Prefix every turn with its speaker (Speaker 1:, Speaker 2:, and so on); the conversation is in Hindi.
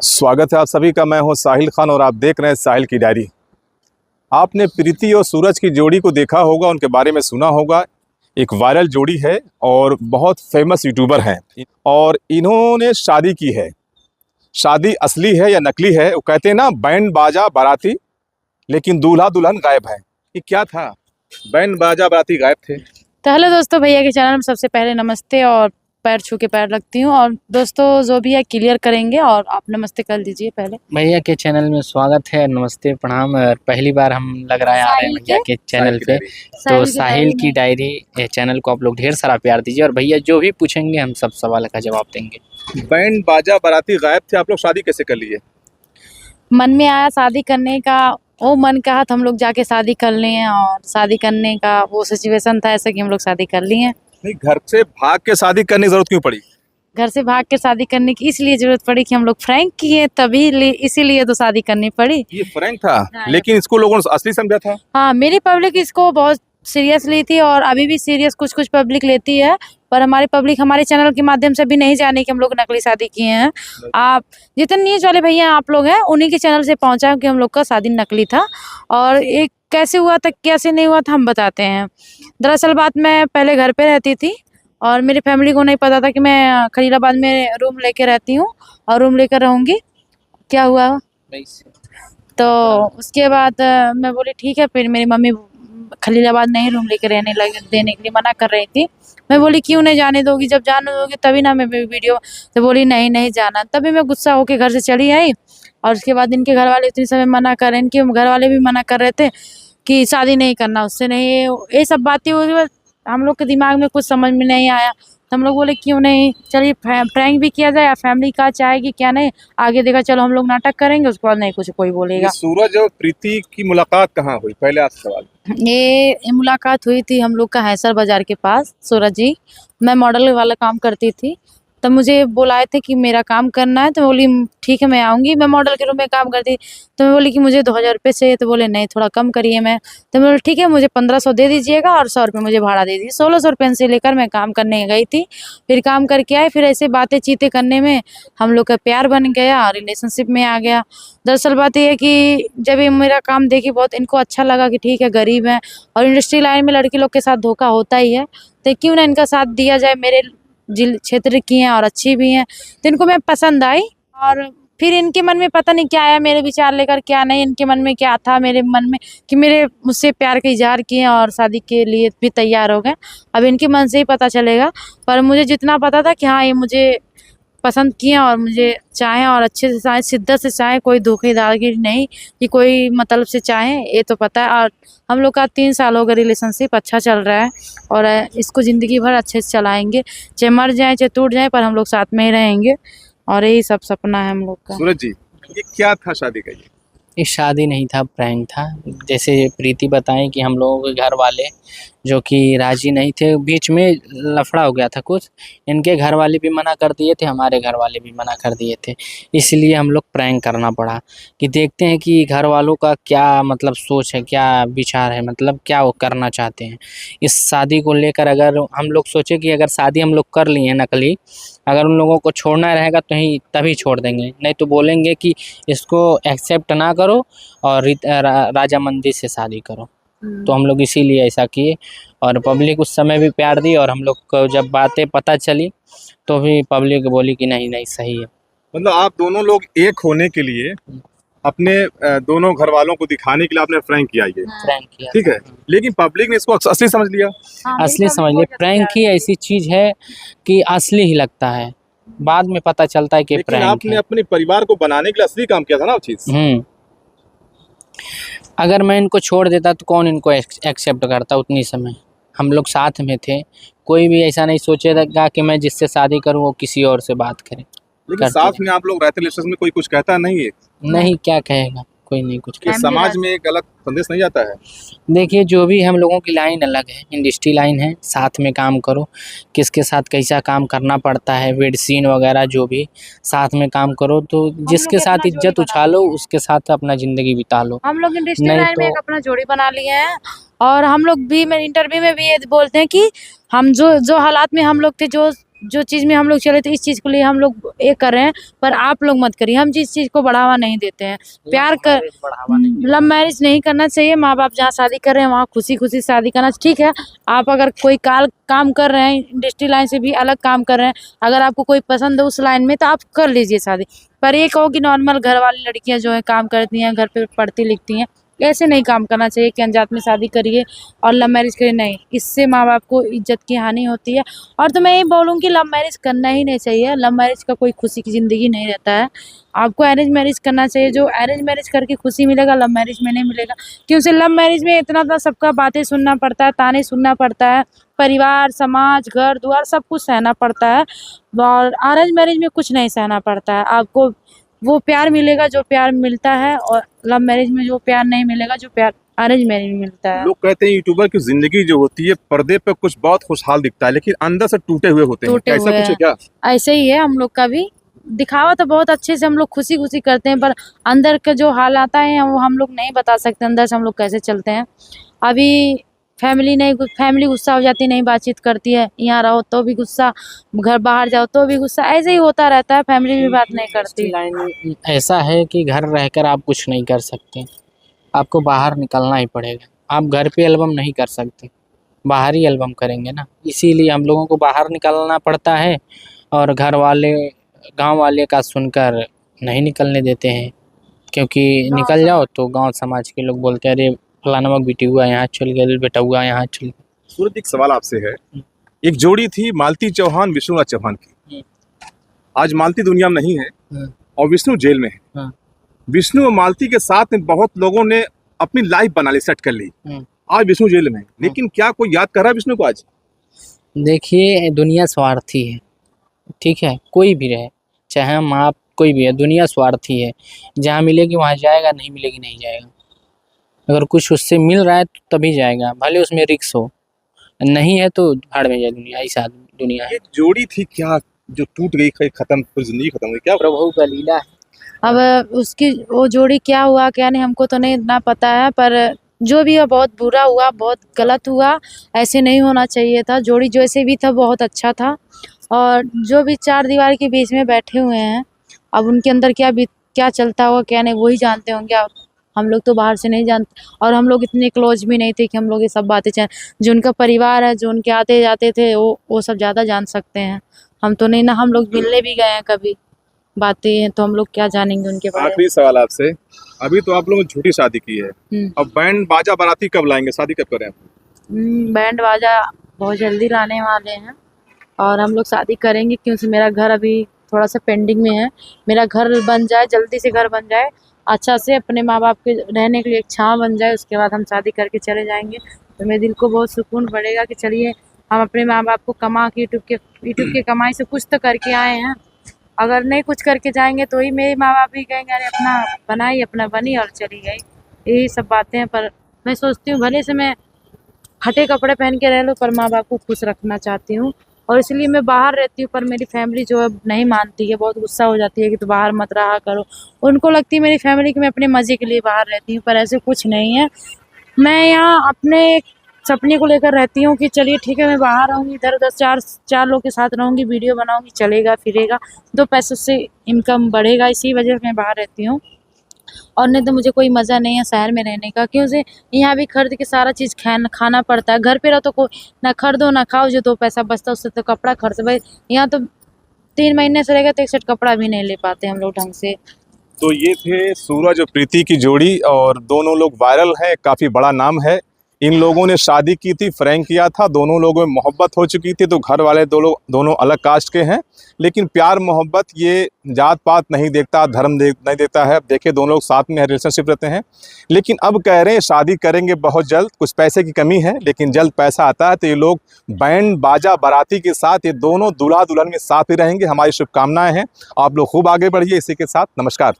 Speaker 1: स्वागत है आप सभी का। मैं हूं साहिल खान और आप देख रहे हैं साहिल की डायरी। आपने प्रीति और सूरज की जोड़ी को देखा होगा, उनके बारे में सुना होगा। एक वायरल जोड़ी है और बहुत फेमस यूट्यूबर हैं और इन्होंने शादी की है। शादी असली है या नकली है? वो कहते हैं ना, बैंड बाजा बाराती लेकिन दूल्हा दुल्हन गायब है। ये क्या था? बैंड बाजा बाराती गायब थे।
Speaker 2: तो हेलो दोस्तों, भैया के चैनल में सबसे पहले नमस्ते और पैर छू के पैर लगती हूँ। और दोस्तों जो भी है क्लियर करेंगे और आप नमस्ते कर दीजिए पहले।
Speaker 3: भैया के चैनल में स्वागत है, नमस्ते प्रणाम। और पहली बार हम लग रहा है आ रहे हैं भैया के चैनल पे, तो साहिल की डायरी चैनल को आप लोग ढेर सारा प्यार दीजिए और भैया जो भी पूछेंगे हम सब सवाल का जवाब देंगे।
Speaker 1: बैंड बाजा बाराती गायब थे, आप लोग शादी कैसे कर लिए?
Speaker 2: मन में आया शादी करने का, वो मन कहा तो हम लोग जाके शादी कर लिए और शादी करने का वो सिचुएशन था ऐसा कि हम लोग शादी कर लिए।
Speaker 1: नहीं, घर से भाग के शादी करने की जरूरत क्यों पड़ी?
Speaker 2: घर से भाग के शादी करने की इसलिए जरूरत पड़ी कि हम लोग फ्रैंक किए, तभी इसीलिए तो शादी करनी पड़ी।
Speaker 1: ये फ्रैंक था, लेकिन इसको लोगों ने असली समझा था।
Speaker 2: हाँ, मेरी पब्लिक इसको बहुत सीरियस ली थी और अभी भी सीरियस कुछ कुछ पब्लिक लेती है, पर हमारी पब्लिक हमारे चैनल के माध्यम से भी नहीं जाने कि हम लोग नकली शादी किए हैं। आप जितने न्यूज वाले भैया आप लोग हैं उन्हीं के चैनल से पहुंचा है कि हम लोग का शादी नकली था। और एक कैसे हुआ था कैसे नहीं हुआ था हम बताते हैं। दरअसल बात, मैं पहले घर पे रहती थी और मेरी फैमिली को नहीं पता था कि मैं खलीलाबाद में रूम लेके रहती हूँ और रूम लेकर रहूँगी। क्या हुआ? तो उसके बाद मैं बोली ठीक है। फिर मेरी मम्मी खलीलाबाद नहीं रूम लेके रहने लगे, देने के लिए मना कर रही थी। मैं बोली क्यों नहीं जाने दोगी, जब जाने दोगी तभी ना मैं वीडियो। तो बोली नहीं नहीं जाना। तभी मैं गुस्सा होकर घर से चली आई और उसके बाद इनके घर वाले इतनी समय मना कर रहे, इनके घर वाले भी मना कर रहे थे कि शादी नहीं करना उससे, नहीं ये सब बातें हुई। हम लोग के दिमाग में कुछ समझ में नहीं आया तो हम लोग बोले क्यों नहीं, चलिए प्रैंक भी किया जाए, फैमिली का चाहेगी क्या नहीं। आगे देखा चलो हम लोग नाटक करेंगे, उसके बाद नहीं कुछ कोई बोलेगा।
Speaker 1: सूरज और प्रीति की मुलाकात कहाँ हुई? पहले आप सवाल।
Speaker 2: ये मुलाकात हुई थी हम लोग का हैसर बाजार के पास। सूरज जी, मैं मॉडल वाला काम करती थी, तब मुझे बुलाए थे कि मेरा काम करना है। तो बोली ठीक है मैं आऊँगी, मैं मॉडल के रूम में काम करती। तो मैं बोली कि मुझे 2000 रुपये चाहिए। तो बोले नहीं थोड़ा कम करिए। मैं तो मैं बोली ठीक है मुझे 1500 दे दीजिएगा और 100 रुपये मुझे भाड़ा दे दीजिए। 1600 रुपये से लेकर मैं काम करने गई थी। फिर काम करके आए, फिर ऐसे बातें चीतें करने में हम लोग का प्यार बन गया, रिलेशनशिप में आ गया। दरअसल बात यह है कि जब ये मेरा काम देखी बहुत इनको अच्छा लगा कि ठीक है गरीब है और इंडस्ट्री लाइन में लड़की लोग के साथ धोखा होता ही है, तो क्यों ना इनका साथ दिया जाए। मेरे जिल क्षेत्र की हैं और अच्छी भी हैं, तो इनको मैं पसंद आई। और फिर इनके मन में पता नहीं क्या आया मेरे विचार लेकर, क्या नहीं इनके मन में क्या था मेरे मन में कि मेरे मुझसे प्यार का इजहार किए और शादी के लिए भी तैयार हो गए। अब इनके मन से ही पता चलेगा, पर मुझे जितना पता था कि हाँ ये मुझे पसंद किए और मुझे चाहें और अच्छे से चाहें, शिद्दत से चाहें, कोई धोखेधारी नहीं कि कोई मतलब से चाहें, ये तो पता है। और हम लोग का 3 साल हो गए रिलेशनशिप, अच्छा चल रहा है और इसको ज़िंदगी भर अच्छे से चलाएंगे, चाहे मर जाए चाहे टूट जाए, पर हम लोग साथ में ही रहेंगे और यही सब सपना है हम लोग का।
Speaker 1: सूरज जी, ये क्या था शादी का?
Speaker 3: ये शादी नहीं था, प्रैंक था। जैसे प्रीति बताएं कि हम लोगों के घर वाले जो कि राजी नहीं थे, बीच में लफड़ा हो गया था कुछ, इनके घर वाले भी मना कर दिए थे, हमारे घर वाले भी मना कर दिए थे, इसलिए हम लोग प्रैंक करना पड़ा कि देखते हैं कि घर वालों का क्या मतलब सोच है, क्या विचार है, मतलब क्या वो करना चाहते हैं इस शादी को लेकर। अगर हम लोग सोचे कि अगर शादी हम लोग कर लिए नकली, अगर उन लोगों को छोड़ना रहेगा तो ही तभी छोड़ देंगे, नहीं तो बोलेंगे कि इसको एक्सेप्ट ना करो और राजा मंदिर से शादी करो। तो हम लोग इसीलिए ऐसा किए और पब्लिक उस समय भी प्यार दी और हम लोग को जब बातें पता चली तो भी पब्लिक बोली कि नहीं नहीं सही है।
Speaker 1: मतलब आप दोनों लोग एक होने के लिए अपने दोनों घर वालों को दिखाने के लिए आपने प्रैंक किया ये?
Speaker 3: प्रैंक किया,
Speaker 1: ठीक है, लेकिन पब्लिक ने इसको असली समझ लिया।
Speaker 3: असली समझ लिया। प्रैंक ही ऐसी चीज है कि असली ही लगता है, बाद में पता चलता है कि प्रैंक है।
Speaker 1: आपने अपने परिवार को बनाने के लिए असली काम किया था ना वो चीज।
Speaker 3: अगर मैं इनको छोड़ देता तो कौन इनको एक्सेप्ट करता? उतनी समय हम लोग साथ में थे, कोई भी ऐसा नहीं सोचेगा कि मैं जिससे शादी करूं वो किसी और से बात करे।
Speaker 1: लेकिन साथ में आप लोग रहते रिलेशन में, कोई कुछ कहता नहीं है?
Speaker 3: नहीं, क्या कहेगा, कोई नहीं कुछ
Speaker 1: कि समाज में एक अलग संदेश नहीं जाता है?
Speaker 3: देखिए जो भी हम लोगों की लाइन अलग है, इंडस्ट्री लाइन है, साथ में काम करो, किसके साथ कैसा काम करना पड़ता है, बेड सीन वगैरह जो भी साथ में काम करो, तो जिसके साथ इज्जत उछालो उसके साथ अपना ज़िंदगी बिता लो।
Speaker 2: हम लोग इंडस्ट्री लाइन में एक अपना जोड़ी बना लिए हैं और हम लोग भी, मेरे इंटरव्यू में भी ये बोलते हैं कि हम जो हालात में हम लोग थे, जो जो चीज़ में हम लोग चले थे इस चीज़ के लिए हम लोग ये कर रहे हैं, पर आप लोग मत करिए। हम जिस चीज़ को बढ़ावा नहीं देते हैं, प्यार कर लव मैरिज नहीं करना चाहिए। माँ बाप जहाँ शादी कर रहे हैं वहाँ खुशी खुशी शादी करना ठीक है। आप अगर कोई काम कर रहे हैं, इंडस्ट्री लाइन से भी अलग काम कर रहे हैं, अगर आपको कोई पसंद है उस लाइन में तो आप कर लीजिए शादी। पर ये कहो कि नॉर्मल घर वाली लड़कियां जो है काम करती हैं, घर पे पढ़ती लिखती हैं, ऐसे नहीं काम करना चाहिए कि अनजात में शादी करिए और लव मैरिज करिए, नहीं। इससे माँ बाप को इज्जत की हानि होती है। और तो मैं ये बोलूँगी लव मैरिज करना ही नहीं चाहिए। लव मैरिज का कोई खुशी की ज़िंदगी नहीं रहता है। आपको अरेंज मैरिज करना चाहिए। जो अरेंज मैरिज करके खुशी मिलेगा लव मैरिज में नहीं मिलेगा, क्योंकि लव मैरिज में इतना सबका बातें सुनना पड़ता है, ताने सुनना पड़ता है, परिवार, समाज, घर द्वार सब कुछ सहना पड़ता है। और अरेंज मैरिज में कुछ नहीं सहना पड़ता है। आपको वो प्यार मिलेगा जो प्यार मिलता है, और लव मैरिज में जो प्यार नहीं मिलेगा जो प्यार अरेंज मैरिज में मिलता है।
Speaker 1: लोग कहते हैं यूट्यूबर की जिंदगी जो होती है पर्दे पे कुछ बहुत खुशहाल दिखता है, लेकिन अंदर से टूटे हुए होते हैं।
Speaker 2: टूटे
Speaker 1: ऐसा
Speaker 2: हुए
Speaker 1: कुछ है
Speaker 2: हैं।
Speaker 1: क्या?
Speaker 2: ऐसे ही है हम लोग का भी। दिखावा तो बहुत अच्छे से हम लोग खुशी खुशी करते हैं, पर अंदर का जो हाल आता है वो हम लोग नहीं बता सकते अंदर से हम लोग कैसे चलते हैं। अभी फैमिली गुस्सा हो जाती है, नहीं बातचीत करती है। यहाँ रहो तो भी गुस्सा, घर बाहर जाओ तो भी गुस्सा, ऐसे ही होता रहता है। फैमिली भी बात नहीं करती।
Speaker 3: लाइन ऐसा है कि घर रहकर आप कुछ नहीं कर सकते, आपको बाहर निकलना ही पड़ेगा। आप घर पे एल्बम नहीं कर सकते, बाहर ही एल्बम करेंगे ना। इसीलिए हम लोगों को बाहर निकलना पड़ता है, और घर वाले गांव वाले का सुनकर नहीं निकलने देते हैं, क्योंकि निकल जाओ तो गांव समाज के लोग बोलते हैं अरे फलाना बेटी हुआ यहाँ चल गया, बेटा हुआ यहाँ चल गया।
Speaker 1: सूरज, एक सवाल आपसे है। एक जोड़ी थी मालती चौहान विष्णुराज चौहान की। आज मालती दुनिया में नहीं है और विष्णु जेल में है। विष्णु और मालती के साथ में बहुत लोगों ने अपनी लाइफ बना ली, सेट कर ली। आज विष्णु जेल में है, लेकिन क्या कोई याद कर रहा है विष्णु को आज?
Speaker 3: देखिए, दुनिया स्वार्थी है, ठीक है, कोई भी रहे, चाहे हम आप कोई भी है, दुनिया स्वार्थी है। जहाँ मिलेगी वहाँ जाएगा, नहीं मिलेगी नहीं जाएगा। अगर कुछ उससे मिल रहा है तो तभी जाएगा, भले उसमें रिक्स हो, नहीं है तो भाड़ में जाए दुनिया। ऐसा दुनिया है।
Speaker 1: ये जोड़ी थी क्या जो टूट गई, खत्म, पूरी जिंदगी खत्म हुई क्या?
Speaker 3: प्रभु का लीला है।
Speaker 2: अब उसकी वो जोड़ी क्या हुआ क्या नहीं हमको तो नहीं इतना पता है, पर जो भी है बहुत बुरा हुआ, बहुत गलत हुआ। ऐसे नहीं होना चाहिए था। जोड़ी जैसे भी था बहुत अच्छा था, और जो भी चार दीवार के बीच में बैठे हुए हैं, अब उनके अंदर क्या चलता होगा क्या नहीं वही जानते होंगे। अब हम लोग तो बाहर से नहीं जानते, और हम लोग इतने क्लोज भी नहीं थे कि हम लोग ये सब बातें जान। जो उनका परिवार है, जो उनके आते जाते थे, वो सब ज़्यादा जान सकते हैं। हम तो नहीं ना, हम लोग मिलने भी गए हैं कभी, बातें हैं तो हम लोग क्या जानेंगे उनके बारे में।
Speaker 1: आखिरी सवाल आपसे, अभी तो आप लोगों ने झूठी शादी की है, अब बैंड बाजा बाराती कब लाएंगे, शादी कब करें?
Speaker 2: बैंड बाजा बहुत जल्दी लाने वाले हैं, और हम लोग शादी करेंगे, क्योंकि मेरा घर अभी थोड़ा सा पेंडिंग में है। मेरा घर बन जाए, जल्दी से घर बन जाए, अच्छा से अपने माँ बाप के रहने के लिए एक छांव बन जाए, उसके बाद हम शादी करके चले जाएंगे। तो मेरे दिल को बहुत सुकून पड़ेगा कि चलिए हम अपने माँ बाप को कमा के यूट्यूब के कमाई से कुछ तो करके आए हैं। अगर नहीं कुछ करके जाएंगे तो ही मेरे माँ बाप भी कहेंगे अरे अपना बनाई, अपना बनी और चली गई। यही सब बातें हैं। पर मैं सोचती हूँ भले से मैं फटे कपड़े पहन के रह लूँ, पर माँ बाप को खुश रखना चाहती हूँ, और इसलिए मैं बाहर रहती हूँ। पर मेरी फैमिली जो है नहीं मानती है, बहुत गुस्सा हो जाती है कि तू बाहर मत रहा करो। उनको लगती है मेरी फैमिली कि मैं अपने मज़े के लिए बाहर रहती हूँ, पर ऐसे कुछ नहीं है। मैं यहाँ अपने सपने को लेकर रहती हूँ कि चलिए ठीक है मैं बाहर रहूँगी, इधर उधर चार लोग के साथ रहूँगी, वीडियो बनाऊँगी, चलेगा फिरेगा, 2 पैसों से इनकम बढ़ेगा, इसी वजह से मैं बाहर रहती हूँ। और नहीं तो मुझे कोई मज़ा नहीं है शहर में रहने का, क्योंकि यहाँ भी खरीद के सारा चीज़ खाना पड़ता है। घर पे रहो तो कोई ना खरीदो ना खाओ, जो 2 पैसा बचता है उससे तो कपड़ा खरीदो। भाई यहाँ तो 3 महीने से रहेगा तो एक सेट कपड़ा भी नहीं ले पाते हम लोग ढंग से।
Speaker 1: तो ये थे सूरज और प्रीति की जोड़ी, और दोनों लोग वायरल हैं, काफ़ी बड़ा नाम है। इन लोगों ने शादी की थी, फ्रैंक किया था, दोनों लोगों में मोहब्बत हो चुकी थी। तो घर वाले दोनों अलग कास्ट के हैं, लेकिन प्यार मोहब्बत ये जात पात नहीं देखता, धर्म नहीं देखता है। देखिए दोनों लोग साथ में रिलेशनशिप रहते हैं, लेकिन अब कह रहे हैं शादी करेंगे बहुत जल्द। कुछ पैसे की कमी है, लेकिन जल्द पैसा आता है तो ये लोग बैंड बाजा बाराती के साथ ये दोनों दूल्हा दुल्हन के साथ ही रहेंगे। हमारी शुभकामनाएं हैं। आप लोग खूब आगे बढ़िए। इसी के साथ नमस्कार।